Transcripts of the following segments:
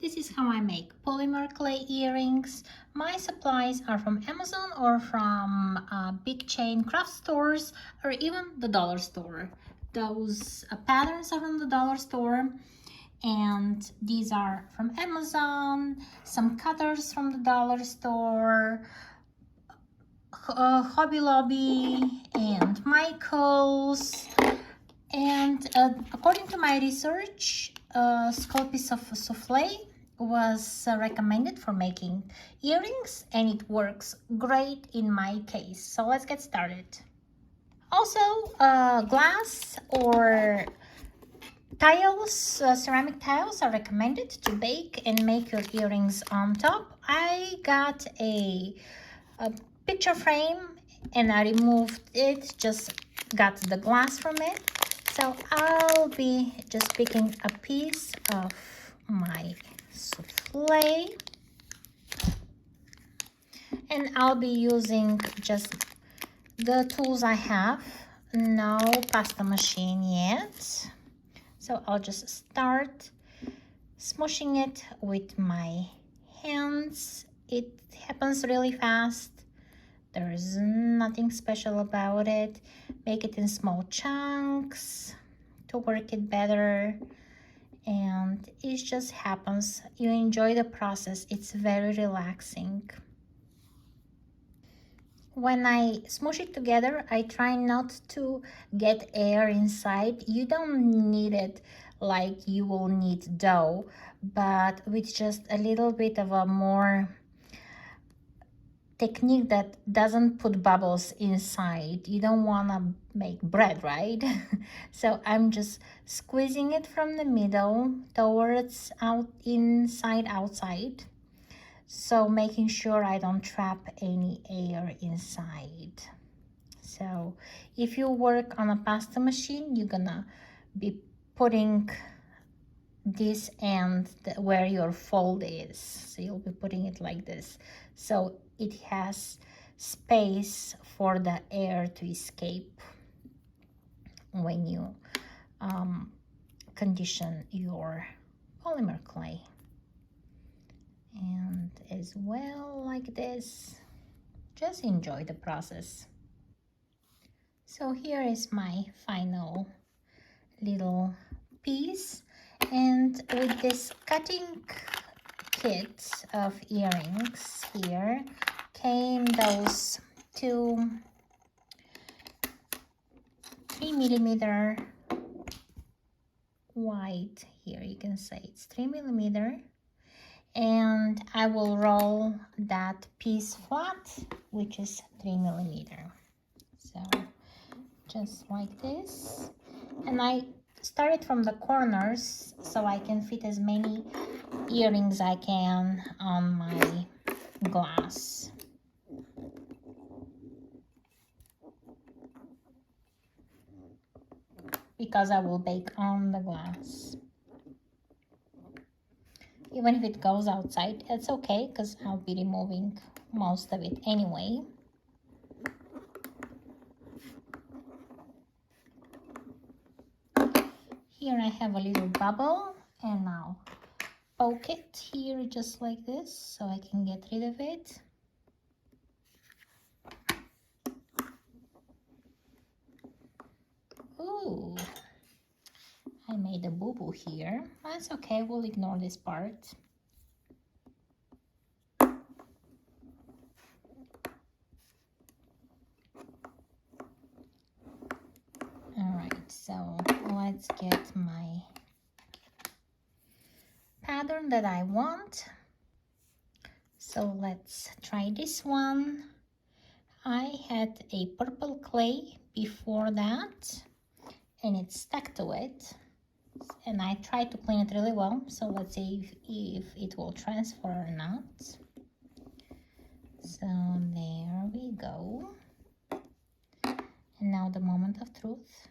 This is how I make polymer clay earrings. My supplies are from Amazon or from big chain craft stores or even the dollar store. Those patterns are from the dollar store, and these are from Amazon, some cutters from the dollar store, Hobby Lobby, and Michael's. And according to my research, skull piece of souffle was recommended for making earrings, and it works great in my case. So let's get started. Also, glass or tiles, ceramic tiles are recommended to bake and make your earrings on top. I got a picture frame and I removed it, just got the glass from it. So I'll be just picking a piece of my souffle, and I'll be using just the tools I have, no pasta machine yet. So I'll just start smushing it with my hands. It happens really fast. There's nothing special about it. Make it in small chunks to work it better, and it just happens. You enjoy the process. It's very relaxing. When I smush it together, I try not to get air inside. You don't need it like you will need dough, but with just a little bit of a more technique that doesn't put bubbles inside. You don't want to make bread, right? So I'm just squeezing it from the middle towards outside, so making sure I don't trap any air inside. So if you work on a pasta machine, you're gonna be putting this end where your fold is, so you'll be putting it like this, so it has space for the air to escape when you condition your polymer clay. And as well, like this, just enjoy the process. So here is my final little piece, and with this cutting kit of earrings here came those two 3mm wide. Here you can say it's 3mm, and I will roll that piece flat, which is 3mm. So just like this, and I started from the corners so I can fit as many earrings I can on my glass. Because I will bake on the glass. Even if it goes outside, it's okay, because I'll be removing most of it anyway. Here I have a little bubble, and I'll poke it here just like this so I can get rid of it. Ooh, I made a boo-boo here. That's okay, we'll ignore this part. Alright, so let's get my pattern that I want. So let's try this one. I had a purple clay before that, and it stuck to it, and I tried to clean it really well. So let's see if it will transfer or not. So there we go. And now the moment of truth.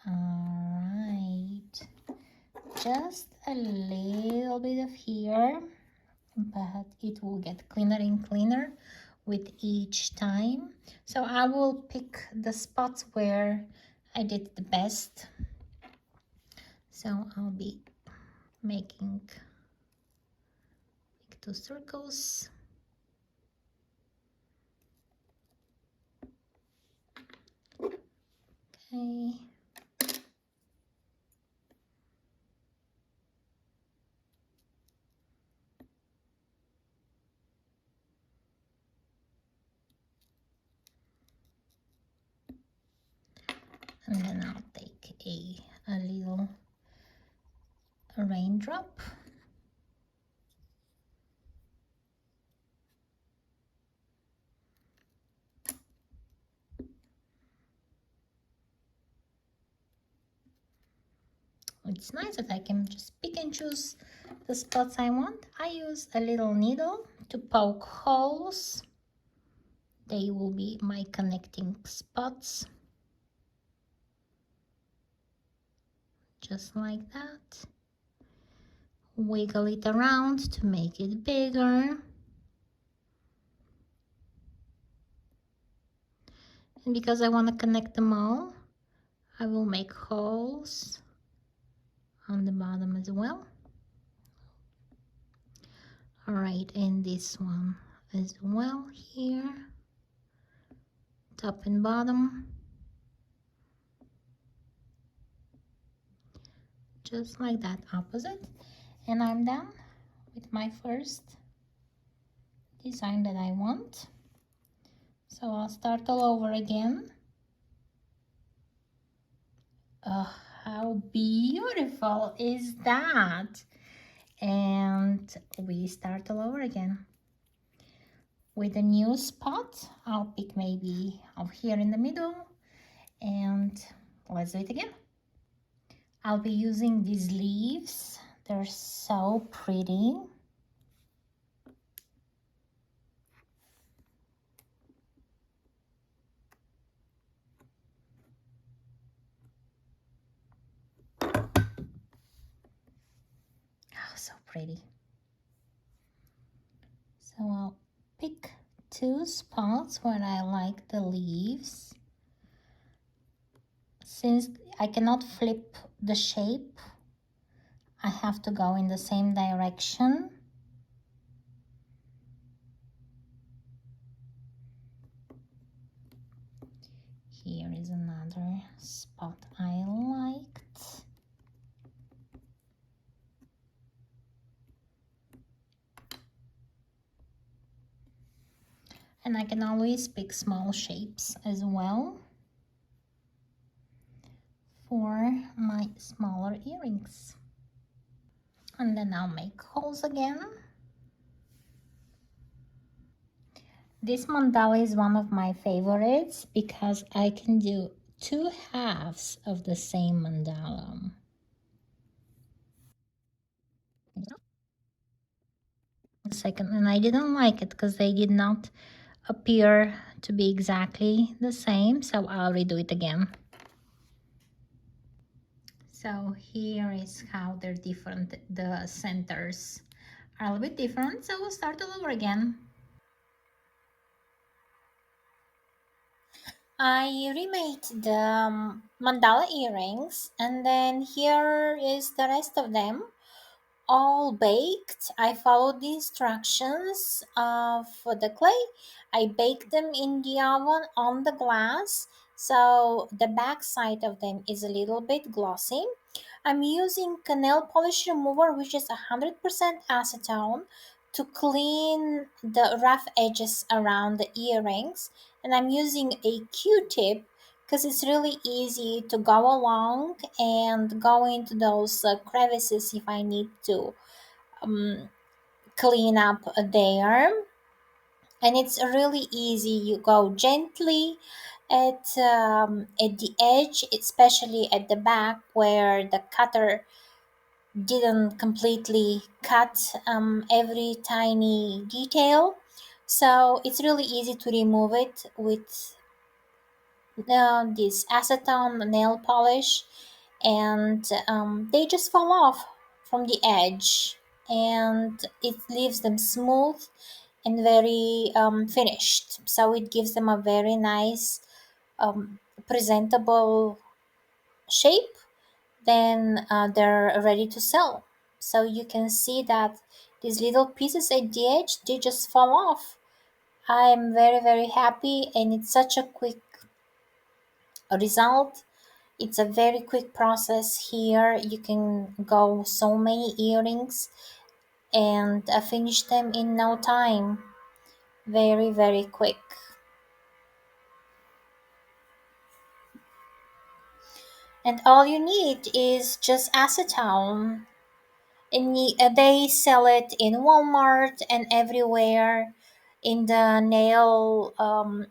Alright, just a little bit of here, but it will get cleaner and cleaner with each time. So I will pick the spots where I did the best. So I'll be making two circles. Okay. And then I'll take a little raindrop. It's nice that I can just pick and choose the spots I want. I use a little needle to poke holes. They will be my connecting spots. Just like that. Wiggle it around to make it bigger. And because I want to connect them all, I will make holes on the bottom as well. All right, and this one as well here, top and bottom. Just like that, opposite. And I'm done with my first design that I want. So I'll start all over again. Oh, how beautiful is that? And we start all over again. With a new spot, I'll pick maybe up here in the middle, and let's do it again. I'll be using these leaves. They're so pretty. Oh, so pretty. So I'll pick two spots where I like the leaves. Since I cannot flip the shape, I have to go in the same direction. Here is another spot I liked. And I can always pick small shapes as well for my smaller earrings. And then I'll make holes again. This mandala is one of my favorites because I can do two halves of the same mandala. Second, and I didn't like it because they did not appear to be exactly the same, so I'll redo it again. So here is how they're different. The centers are a little bit different, so we'll start all over again. I remade the mandala earrings, and then here is the rest of them, all baked. I followed the instructions for the clay. I baked them in the oven on the glass, so the back side of them is a little bit glossy. I'm using nail polish remover, which is 100% acetone, to clean the rough edges around the earrings, and I'm using a Q-tip because it's really easy to go along and go into those crevices if I need to clean up there. And it's really easy. You go gently at the edge, especially at the back where the cutter didn't completely cut every tiny detail. So it's really easy to remove it with this acetone nail polish, and they just fall off from the edge, and it leaves them smooth and very finished. So it gives them a very nice presentable shape. Then they're ready to sell. so you can see that these little pieces at the edge, they just fall off. I'm very happy, and it's such a quick result. It's a very quick process. Here you can go so many earrings and finish them in no time. Very quick. And all you need is just acetone. And they sell it in Walmart and everywhere in the nail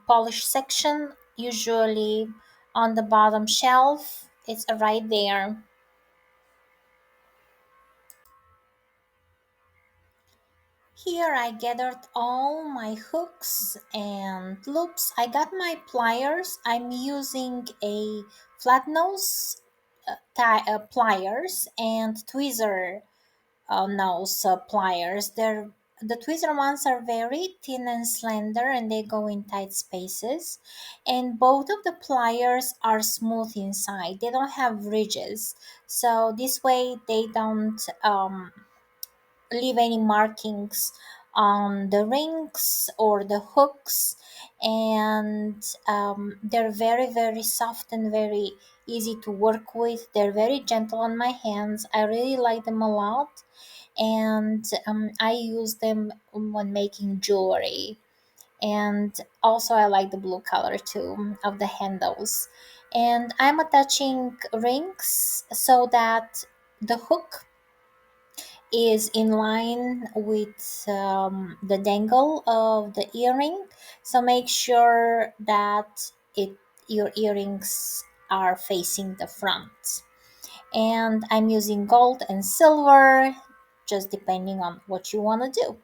polish section, usually on the bottom shelf. It's right there. Here I gathered all my hooks and loops. I got my pliers. I'm using a flat nose pliers and tweezer nose pliers. The tweezer ones are very thin and slender, and they go in tight spaces. And both of the pliers are smooth inside. They don't have ridges, so this way they don't leave any markings on the rings or the hooks. And they're very soft and very easy to work with. They're very gentle on my hands. I really like them a lot, and I use them when making jewelry. And also I like the blue color too of the handles. And I'm attaching rings so that the hook is in line with the dangle of the earring. So make sure that it your earrings are facing the front. And I'm using gold and silver, just depending on what you want to do.